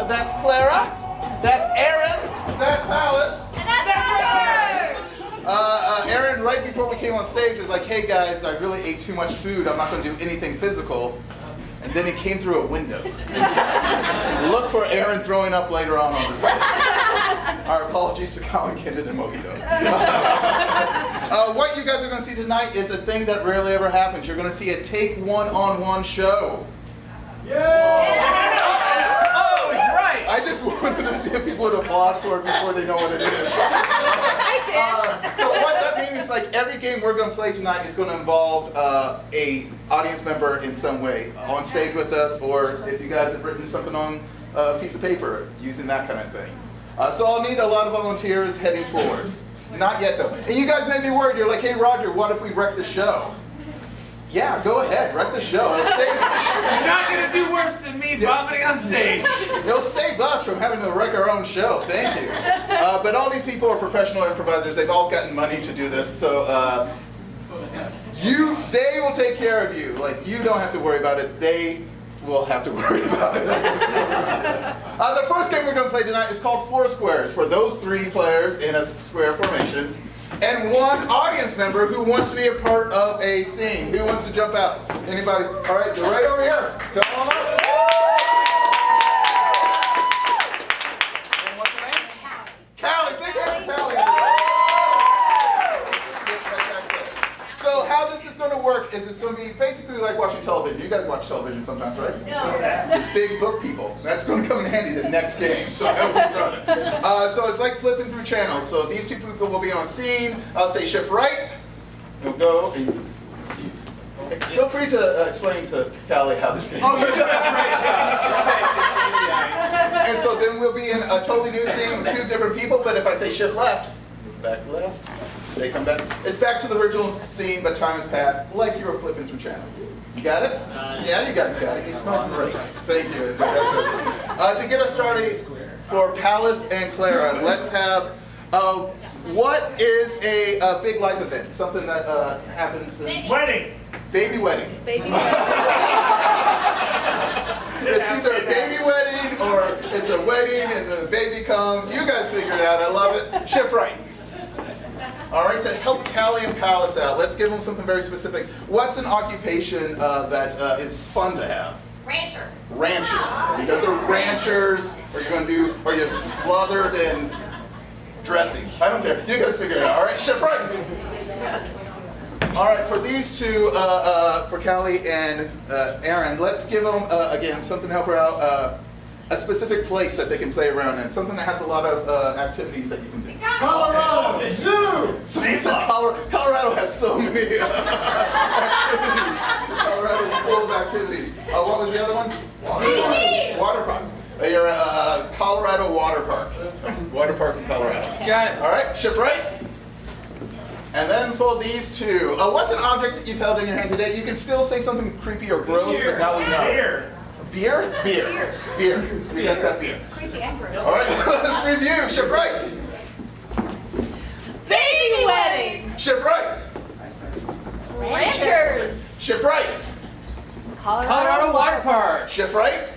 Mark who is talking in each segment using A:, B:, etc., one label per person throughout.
A: That's Clara. That's Aaron. That's Alice.
B: And that's Robert!
A: Aaron, right before we came on stage, was like, hey guys, I really ate too much food. I'm not going to do anything physical. And then he came through a window. Look for Aaron throwing up later on the stage. Our apologies to Colin, Kendon, and Mojito. What you guys are going to see tonight is a thing that rarely ever happens. You're going to see a take one-on-one show.
C: Yeah! Oh, he's right!
A: I just wanted to see if people would applaud for it before they know what it is.
B: I did.
A: So what that means is like every game we're going to play tonight is going to involve a audience member in some way on stage with us, or if you guys have written something on a piece of paper using that kind of thing. So I'll need a lot of volunteers heading forward. Not yet though. And you guys may be worried. You're like, hey Roger, what if we wreck the show? Yeah, go ahead, wreck the show.
C: You're not going to do worse than me vomiting on stage.
A: It'll save us from having to wreck our own show. Thank you. But all these people are professional improvisers. They've all gotten money to do this. So they will take care of you. Like, you don't have to worry about it. They will have to worry about it. The first game we're going to play tonight is called Four Squares. For those three players in a square formation. And one audience member who wants to be a part of a scene. Who wants to jump out? Anybody? All right, they're right over here. Come on up. And what's your name? Callie. Big hand for Callie. So how this is going to work is it's going to be basically like watching television. You guys watch television sometimes, right?
B: No.
A: Big book people. That's going to come in handy the next game. So help me run it. So it's like flipping through channels. So these two people will be on scene. I'll say shift right. We'll go. Feel free to explain to Callie how this game works. And so then we'll be in a totally new scene with two different people. But if I say shift left, back left. They come back. It's back to the original scene, but time has passed, like you were flipping through channels. You got it? Yeah, you guys got it. You smell great. Thank you. To get us started, for Palace and Clara, let's have, what is a big life event? Something that happens in...
C: Wedding!
A: Baby wedding.
B: Baby wedding.
A: It's either a baby wedding or it's a wedding and the baby comes. You guys figure it out. I love it. Shift right. All right, to help Callie and Palace out, let's give them something very specific. What's an occupation that is fun to have?
B: Rancher.
A: Rancher. You guys are ranchers, or you're going to do, or you're smothered in dressing. I don't care. You guys figure it out. All right, shift right. All right, for these two, for Callie and Aaron, let's give them, again, something to help her out. A specific place that they can play around in, something that has a lot of activities that you can do.
C: Colorado! Zoo!
A: Colorado has so many activities. Colorado's full of activities. What was the other one? Water park. You're a Colorado water park. Water park in Colorado.
C: Got it.
A: All right, shift right. And then for these two, what's an object that you've held in your hand today? You can still say something creepy or gross, but now we know.
C: Beer.
A: Beer? Beer. Beer. You guys got beer.
B: Creepy and gross.
A: All right, let's review. Shift right.
B: Baby wedding.
A: Shift right.
B: Ranchers.
A: Shift right.
C: Colorado Water Park.
A: Shift right.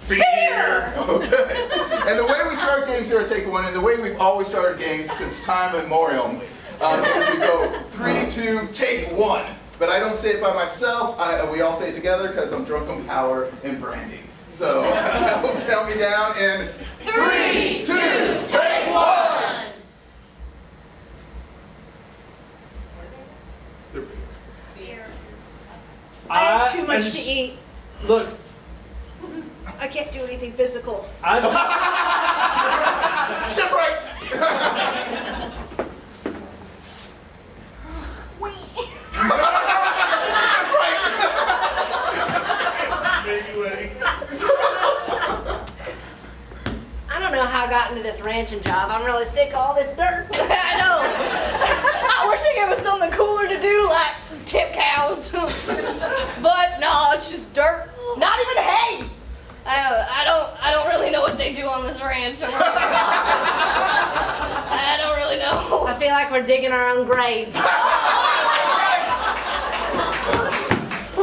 C: Beer.
A: Okay. And the way we start games here at Take One, and the way we've always started games since time immemorial, is we go 3, 2, take one. But I don't say it by myself. We all say it together because I'm drunk on power and brandy. So count me down in 3, 2, take one.
B: Beer.
D: I have too much to eat.
C: Look,
D: I can't do anything physical.
A: Shift right.
E: I don't know how I got into this ranching job. I'm really sick of all this dirt. I know. I wish I gave us something cooler to do, like tip cows. But no, it's just dirt. Not even hay. I don't really know what they do on this ranch. I don't really know. I feel like we're digging our own graves.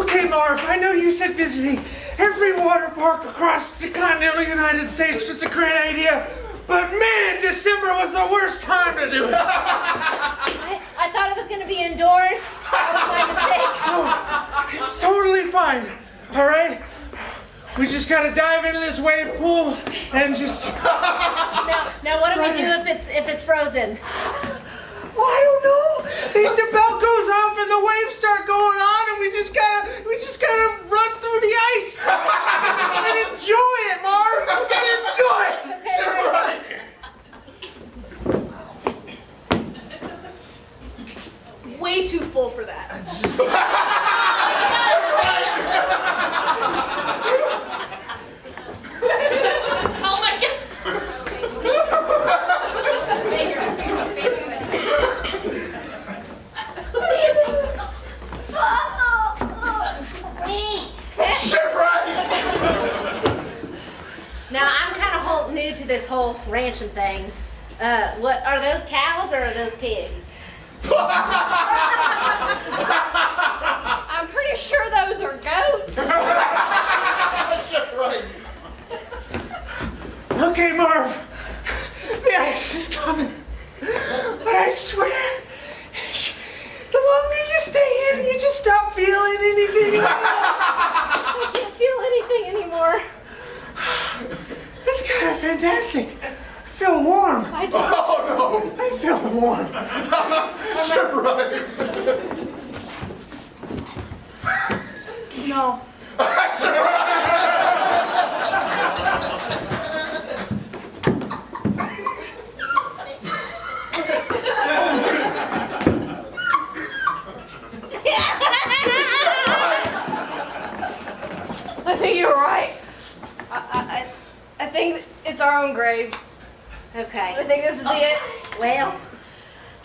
C: Okay, Marv, I know you said visiting every water park across the continental United States was a great idea, but man, December was the worst time to do it.
E: I thought it was going to be indoors. That was my mistake.
C: Oh, it's totally fine, all right? We just gotta dive into this wave pool and just...
E: Now what do we do if it's frozen?
C: Oh, I don't know. The bell goes off and the waves start going on, and we just gotta run through the ice and enjoy it, Marv. We gotta enjoy it.
E: Okay.
D: Way too full for that.
E: Oh my God. Now I'm kind of new to this whole ranching thing. What are those cows or are those pigs? I'm pretty sure those are goats.
C: Okay, Marv. The ice is coming. But I swear, the longer you stay in, you just stop feeling anything.
E: I can't feel anything anymore.
C: That's kind of fantastic. I feel warm.
E: I do.
A: Oh
C: I feel warm.
D: No.
E: I think you're right. I think it's our own grave. Okay. I think this is it. Well,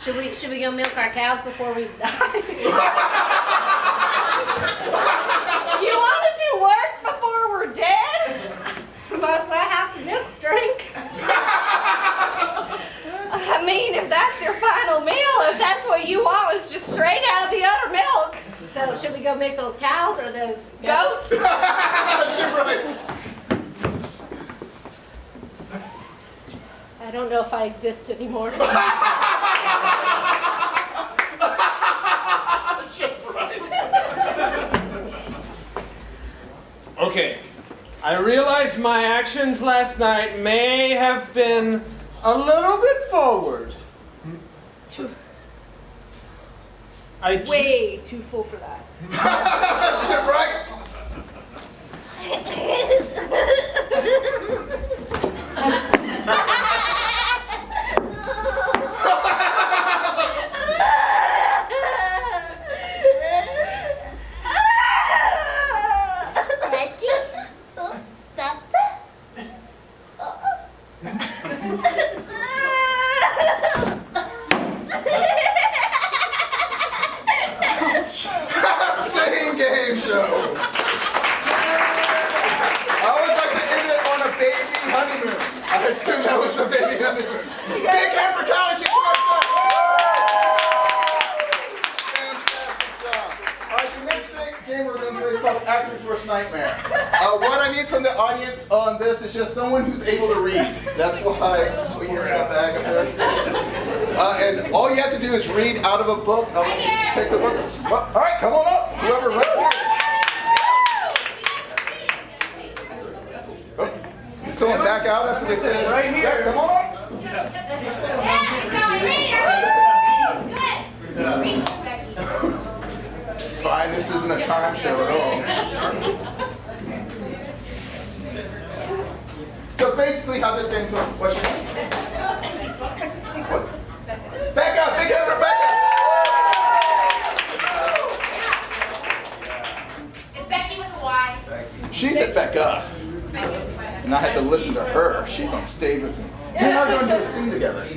E: should we go milk our cows before we die? You want to do work before we're dead? Might as well have some milk to drink. I mean, if that's your final meal, if that's what you want, it's just straight out of the udder milk. So should we go milk those cows or those goats? I don't know if I exist anymore.
C: Okay, I realize my actions last night may have been a little bit forward.
D: Way too full for that.
A: Singing game show. I always like to end it on a baby honeymoon. I assume that was the baby honeymoon. Big hand for Callie, she crushed that. Fantastic job. All right, the next game we're going to do is called Actors Worst Nightmare. What I need from the audience on this is just someone who's able to read. That's why we hear that bag up there. And all you have to do is read out of a book. Pick the book. Well, all right, come on up. Whoever read it. Oh, did someone back out after they said right here? Yeah, come on up. It's fine. This isn't a time show at all. So basically, how this game goes. What's your name? What? Back up, big hand for Becca.
B: It's Becky with a Y.
A: She said Becca, and I had to listen to her. She's on stage with me. We're not going to do a scene together.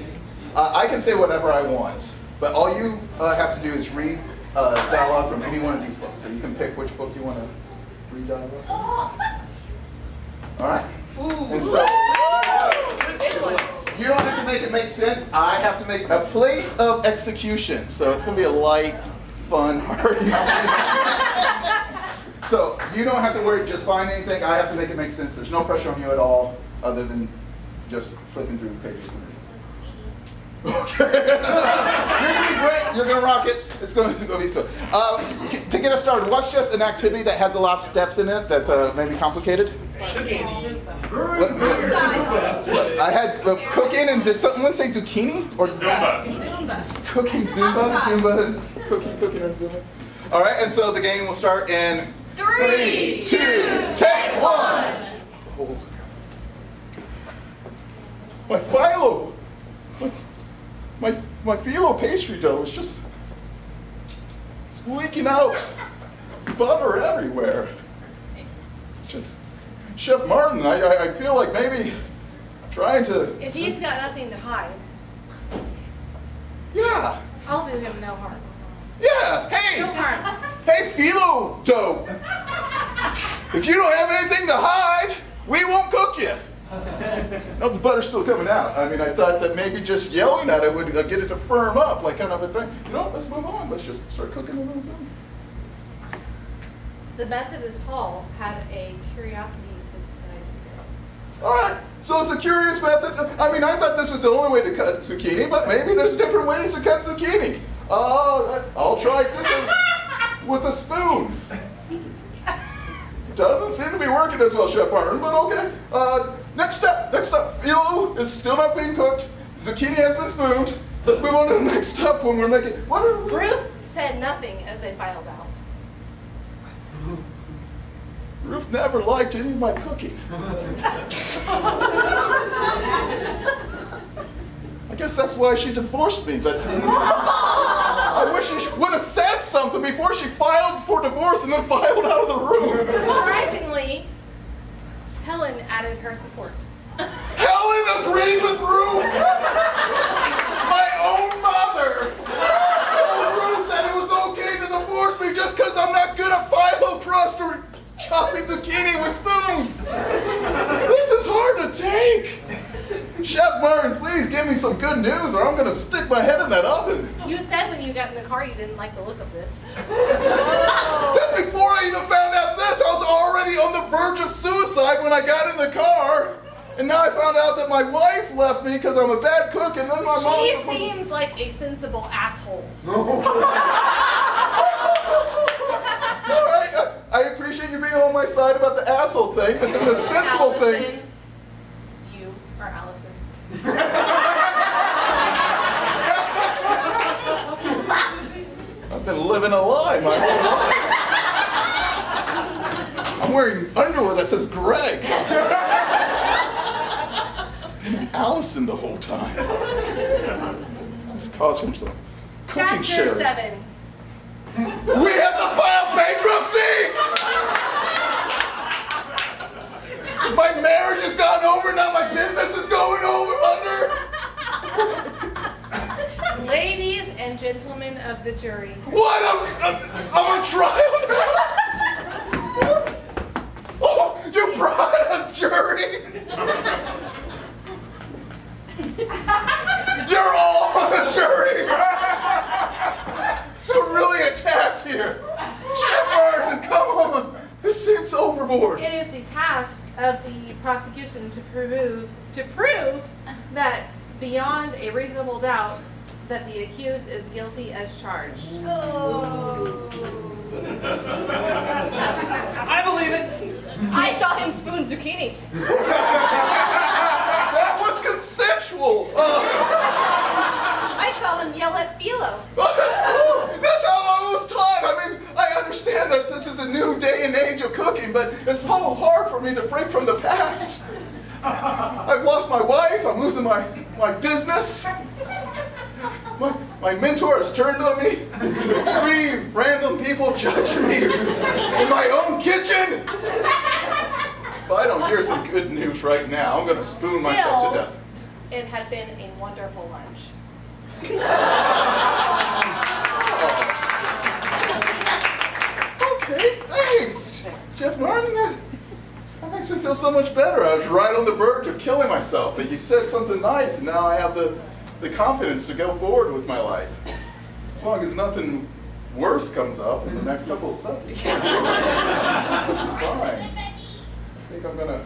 A: I can say whatever I want, but all you have to do is read dialogue from any one of these books. So you can pick which book you want to read dialogue. All right. And so you don't have to make it make sense. I have to make a place of execution. So it's going to be a light, fun, hearty scene. So you don't have to worry, just find anything. I have to make it make sense. There's no pressure on you at all, other than just flipping through the pages. Okay. You're gonna be great. You're gonna rock it. It's going to be so. To get us started, what's just an activity that has a lot of steps in it that's maybe complicated? What? I had cooking, and did someone say zucchini or
F: Zumba.
A: cooking? Zumba, cooking, and Zumba. All right, and so the game will start in
B: 3,
A: 2, take 1. Oh. My phyllo, my phyllo pastry dough is just leaking out butter everywhere. Just Chef Martin, I feel like maybe trying to.
E: If he's got nothing to hide,
A: Yeah,
E: I'll do him no harm.
A: yeah.
E: No harm.
A: Hey, phyllo dough. If you don't have anything to hide, we won't cook you. No, the butter's still coming out. I mean, I thought that maybe just yelling at it would get it to firm up, like kind of a thing. You know, let's move on. Let's just start cooking a little bit.
G: The Methodist Hall had a curiosity society.
A: All right, so it's a curious method. I mean, I thought this was the only way to cut zucchini, but maybe there's different ways to cut zucchini. I'll try this one with a spoon. Doesn't seem to be working as well, Chef Martin, but okay. Next step. Phyllo is still not being cooked. Zucchini has been spooned. Let's move on to the next step when we're making.
G: Ruth said nothing as they filed out.
A: Ruth never liked any of my cooking. I guess that's why she divorced me, but I wish she would have said something before she filed for divorce and then filed out of the room.
G: Surprisingly, Helen added her support.
A: Helen agreed with Ruth. My own mother told Ruth that it was okay to divorce me just because I'm not good at phyllo crust or chopping zucchini with spoons. This is hard to take. Chef Martin, please give me some good news or I'm going to stick my head in that oven.
G: You said when you got in the car you didn't like the look of this.
A: Just before I even found out this, I was already on the verge of suicide when I got in the car. And now I found out that my wife left me because I'm a bad cook and then my mom...
G: She seems like a sensible asshole.
A: All right, I appreciate you being on my side about the asshole thing, but then the sensible thing...
G: Allison, you are Allison.
A: I've been living a lie my whole life. I'm wearing underwear that says Greg. And Allison the whole time. This caused from some cooking
G: Chapter
A: sharing.
G: 7.
A: We have to file bankruptcy! My marriage has gone over, now my business is going under.
G: Ladies and gentlemen of the jury.
A: What? I'm on trial now? Oh, you brought a jury? You're all on the jury. You're really attacked here. Chef Martin, come on. This seems overboard.
G: It is the task of the prosecution to prove that beyond a reasonable doubt that the accused is guilty as charged.
C: I believe it.
E: I saw him spoon zucchini.
A: That was consensual.
D: I saw them yell at phyllo.
A: That's how I was taught. I mean, I understand that this is a new day and age of cooking, but it's so hard for me to break from the past. I've lost my wife. I'm losing my business. My mentor has turned on me. 3 random people judging me in my own kitchen. If I don't hear some good news right now, I'm going to spoon myself to death.
G: It had been a wonderful lunch.
A: Okay, thanks. Chef Martin, that makes me feel so much better. I was right on the verge of killing myself, but you said something nice, and now I have the confidence to go forward with my life. As long as nothing worse comes up in the next couple of seconds. Fine. I think I'm gonna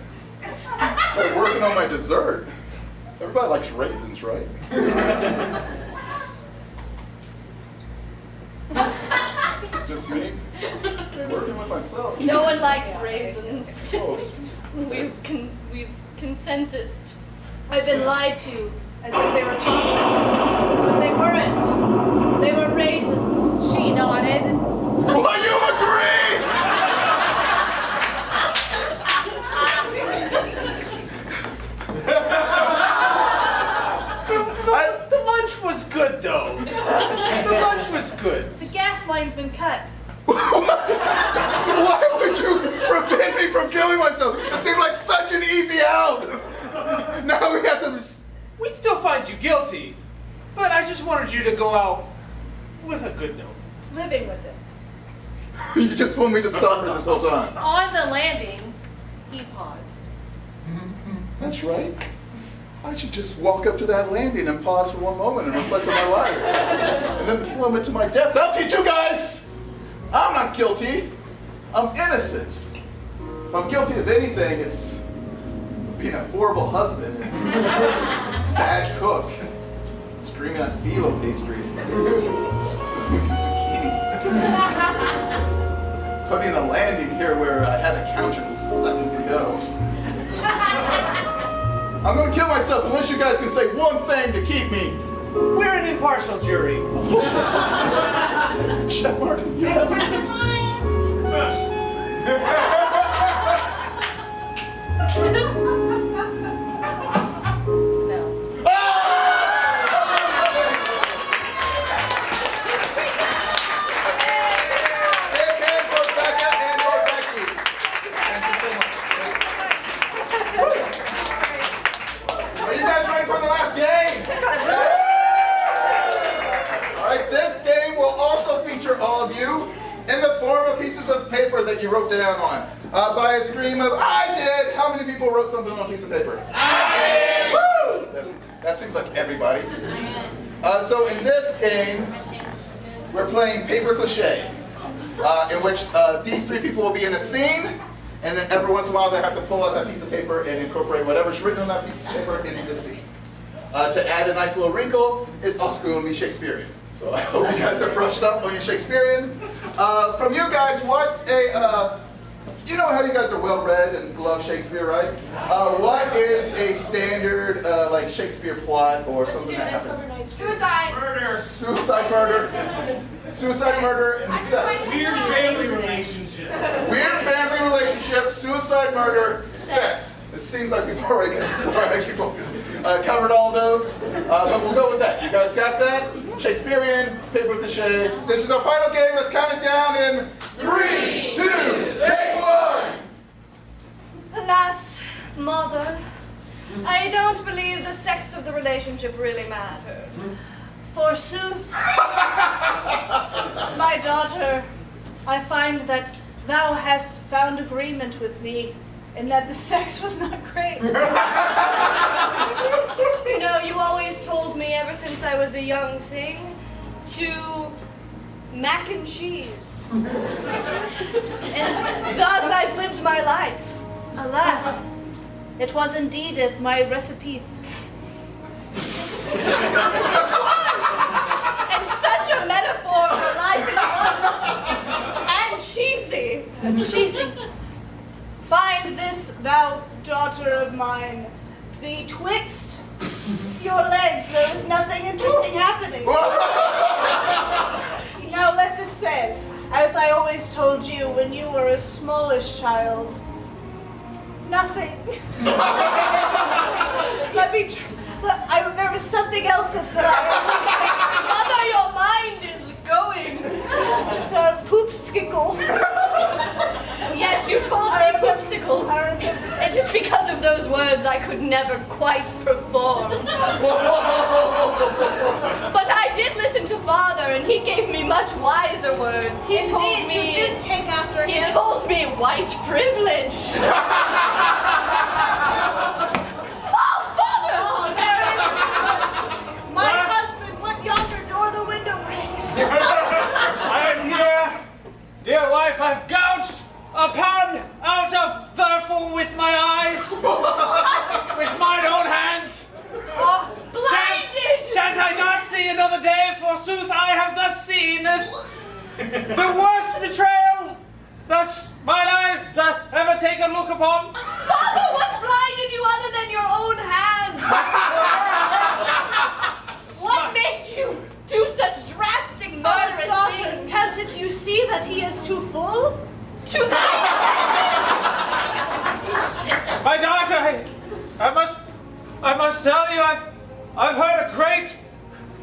A: start working on my dessert. Everybody likes raisins, right? Just me? Working with myself.
E: No one likes raisins.
A: Oh,
E: We've consensused. I've been lied to.
D: As if they were chocolate. But they weren't. They were raisins.
G: She nodded.
A: well, you agree?
C: The lunch was good, though. The lunch was good.
D: The gas line's been cut.
A: Why would you prevent me from killing myself? It seemed like such an easy out. Now we have to...
C: We'd still find you guilty, but I just wanted you to go out with a good note.
D: Living with it.
A: You just want me to suffer this whole time.
G: On the landing, he paused.
A: That's right. I should just walk up to that landing and pause for one moment and reflect on my life. And then plummet to my death. I'll teach you guys! I'm not guilty. I'm innocent. If I'm guilty of anything, it's being a horrible husband, bad cook, screaming at phyllo pastry, spooking zucchini, putting a landing here where I had a counter seconds ago. I'm gonna kill myself unless you guys can say one thing to keep me.
C: We're an impartial jury.
A: Chef Martin, you have me.
G: No.
A: And for Becca and for Becky. Thank you so much. Are you guys ready for the last game? All right, this game will also feature all of you in the form of pieces of paper that you wrote down on. By a scream of, I did! How many people wrote something on a piece of paper? I did! Woo! That seems like everybody. So in this game, we're playing paper cliché, in which these three people will be in a scene, and then every once in a while they have to pull out that piece of paper and incorporate whatever's written on that piece of paper into the scene. To add a nice little wrinkle, it's also going to be Shakespearean. So I hope you guys are brushed up on your Shakespearean. From you guys, what's a, you know how you guys are well-read and love Shakespeare, right? What is a standard like Shakespeare plot or something that happens?
B: Suicide.
A: Suicide, murder. Suicide, murder, and sex.
C: Weird family relationship.
A: Weird family relationship, suicide, murder, sex. It seems like we've already covered all those, but we'll go with that. You guys got that? Shakespearean, paper cliché. This is our final game. Let's count it down in 3, 2, take 1.
E: Alas, mother, I don't believe the sex of the relationship really mattered.
D: Forsooth, my daughter, I find that thou hast found agreement with me in that the sex was not great.
E: You know, you always told me ever since I was a young thing to mac and cheese. And thus I've lived my life.
D: Alas, it was indeed my recipe.
E: And such a metaphor for life it was. And cheesy.
D: Cheesy. Find this, thou daughter of mine, betwixt your legs there is nothing interesting happening. Now let this say, as I always told you when you were a smallish child, nothing. Let me there was something else that
E: Mother, your mind is going.
D: It's a poopsicle.
E: Yes, you told me poopsicle.
D: I remember.
E: And just because of those words, I could never quite perform. But I did listen to Father, and he gave me much wiser words. He told
D: Indeed,
E: me.
D: you did take after
E: He
D: him.
E: told me white privilege. Oh, Father!
D: Oh, there is my husband. What yonder door the window breaks?
C: I had take a look upon.
E: Father, what blinded you other than your own hands? What made you do such drastic
D: Our
E: murderous
D: daughter,
E: things?
D: can't you see that he is too full?
E: To that?
C: My daughter, I must tell you, I've heard a great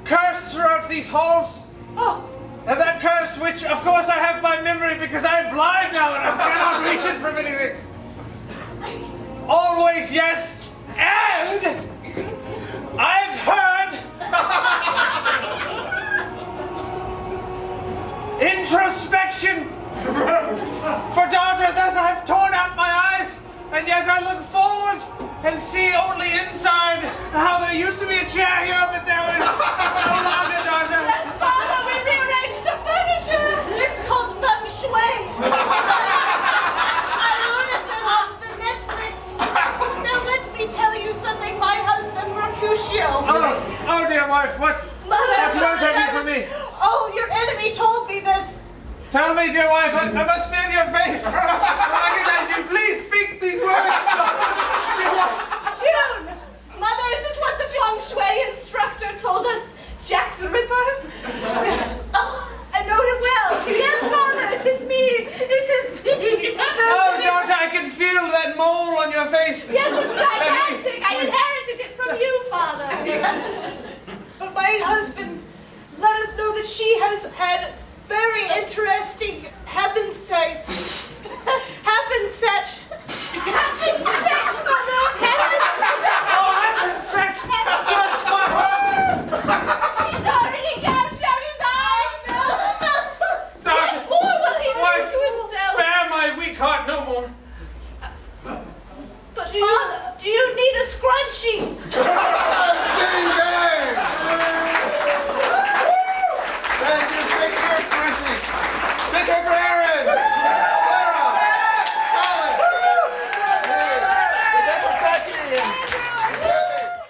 C: curse throughout these halls.
D: Oh,
C: And that curse, which of course I have by memory because I'm blind now and I cannot reach it from anything. Always yes, and I've heard introspection. For daughter, thus I have torn out my eyes, and yet I look forward and see only inside how there used to be a chair here, but there is no longer, daughter.
E: Yes, Father, we rearranged the furniture.
D: it's called feng shui. I learned it on the Netflix. Now let me tell you something, my husband Mercutio.
C: Oh dear wife, what
E: Mother,
C: word have you for me?
D: Oh, your enemy told me this.
C: Tell me, dear wife, I must feel your face. I recognize you. Please speak these words. Dear wife.
D: June.
E: Mother, is it what the feng shui instructor told us? Jack the Ripper?
D: Oh, I know him well.
E: Yes, Father, it is me. It is me.
C: Oh, daughter, I can feel that mole on your face.
E: Yes, it's gigantic. I inherited it from you, Father.
D: But my husband let us know that she has had very interesting